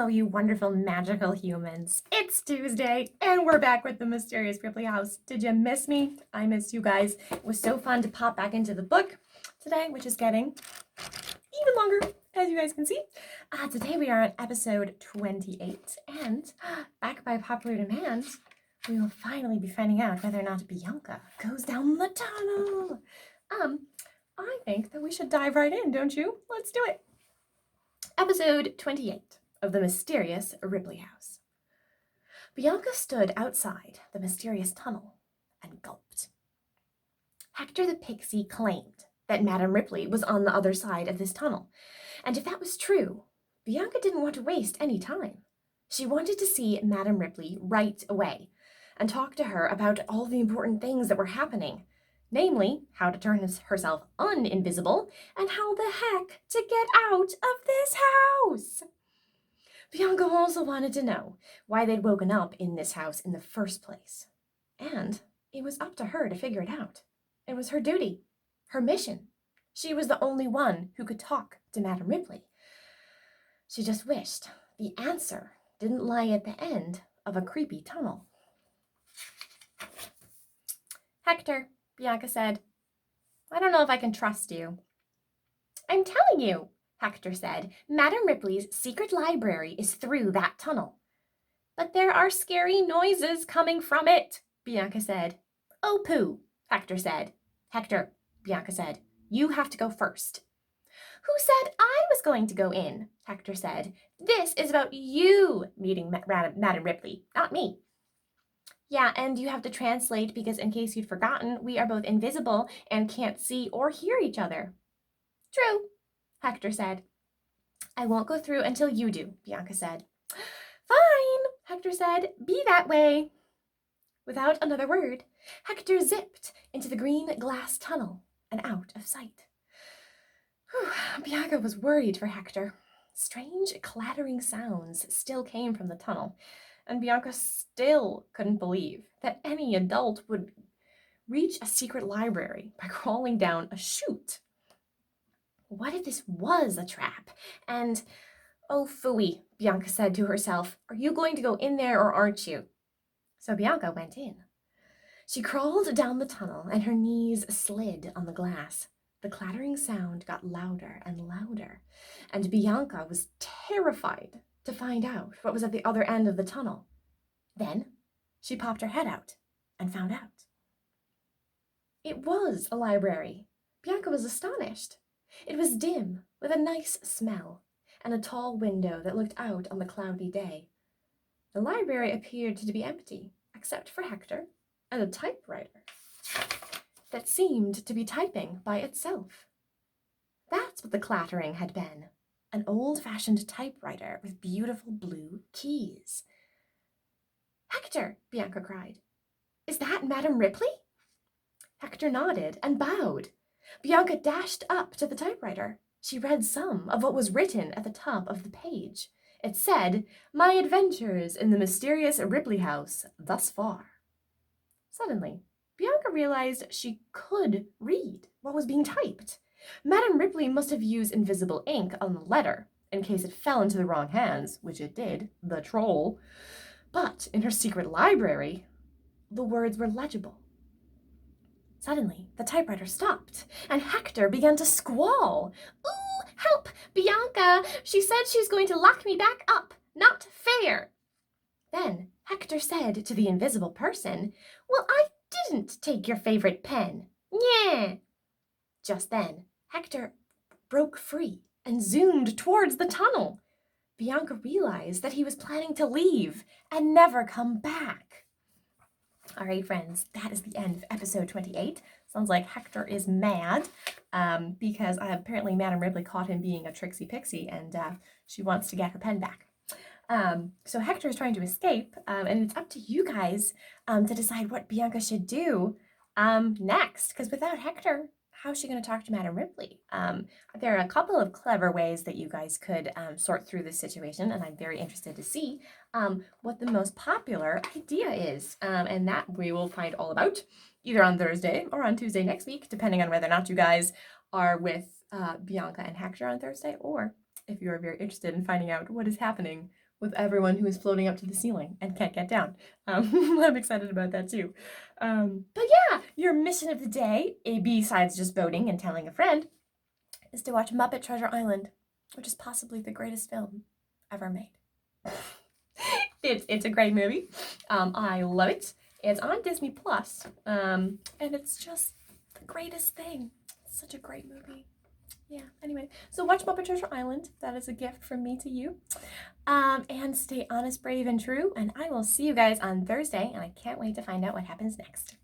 Hello, you wonderful magical humans. It's Tuesday, and we're back with the Mysterious Ripley House. Did you miss me? I missed you guys. It was so fun to pop back into the book today, which is getting even longer, as you guys can see. Today we are on episode 28, and back by popular demand, we will finally be finding out whether or not Bianca goes down the tunnel. I think that we should dive right in, don't you? Let's do it. Episode 28 of the Mysterious Ripley House. Bianca stood outside the mysterious tunnel and gulped. Hector the Pixie claimed that Madame Ripley was on the other side of this tunnel, and if that was true, Bianca didn't want to waste any time. She wanted to see Madame Ripley right away and talk to her about all the important things that were happening, namely how to turn herself uninvisible and how the heck to get out of this house. Bianca also wanted to know why they'd woken up in this house in the first place. And it was up to her to figure it out. It was her duty, her mission. She was the only one who could talk to Madame Ripley. She just wished the answer didn't lie at the end of a creepy tunnel. Hector, Bianca said, I don't know if I can trust you. I'm telling you, Hector said, Madame Ripley's secret library is through that tunnel. But there are scary noises coming from it, Bianca said. Oh, pooh, Hector said. Hector, Bianca said, you have to go first. Who said I was going to go in? Hector said. This is about you meeting Madame Ripley, not me. Yeah, and you have to translate because in case you'd forgotten, we are both invisible and can't see or hear each other. True, Hector said. I won't go through until you do, Bianca said. Fine, Hector said. Be that way. Without another word, Hector zipped into the green glass tunnel and out of sight. Bianca was worried for Hector. Strange clattering sounds still came from the tunnel, and Bianca still couldn't believe that any adult would reach a secret library by crawling down a chute. What if this was a trap? And, oh phooey, Bianca said to herself, are you going to go in there or aren't you? So Bianca went in. She crawled down the tunnel and her knees slid on the glass. The clattering sound got louder and louder, and Bianca was terrified to find out what was at the other end of the tunnel. Then she popped her head out and found out. It was a library. Bianca was astonished. It was dim, with a nice smell, and a tall window that looked out on the cloudy day. The library appeared to be empty, except for Hector and a typewriter that seemed to be typing by itself. That's what the clattering had been, an old-fashioned typewriter with beautiful blue keys. Hector, Bianca cried. Is that Madame Ripley? Hector nodded and bowed. Bianca dashed up to the typewriter. She read some of what was written at the top of the page. It said, My adventures in the mysterious Ripley house thus far. Suddenly, Bianca realized she could read what was being typed. Madame Ripley must have used invisible ink on the letter, in case it fell into the wrong hands, which it did, the troll. But in her secret library, the words were legible. Suddenly, the typewriter stopped, and Hector began to squall. Ooh, help, Bianca! She said she's going to lock me back up. Not fair. Then Hector said to the invisible person, Well, I didn't take your favorite pen. Yeah. Just then, Hector broke free and zoomed towards the tunnel. Bianca realized that he was planning to leave and never come back. All right, friends, that is the end of episode 28. Sounds like Hector is mad because apparently Madame Ripley caught him being a tricksy pixie and she wants to get her pen back. So Hector is trying to escape and it's up to you guys to decide what Bianca should do next, because without Hector, how's she going to talk to Madame Ripley? There are a couple of clever ways that you guys could sort through this situation, and I'm very interested to see what the most popular idea is. And that we will find all about either on Thursday or on Tuesday next week, depending on whether or not you guys are with Bianca and Hector on Thursday, or if you are very interested in finding out what is happening with everyone who is floating up to the ceiling and can't get down. I'm excited about that too. But yeah, your mission of the day, besides just voting and telling a friend, is to watch Muppet Treasure Island, which is possibly the greatest film ever made. It's a great movie. I love it. It's on Disney Plus, and it's just the greatest thing. It's such a great movie. Yeah, anyway, so watch Muppet Treasure Island. That is a gift from me to you. And stay honest, brave, and true. And I will see you guys on Thursday, and I can't wait to find out what happens next.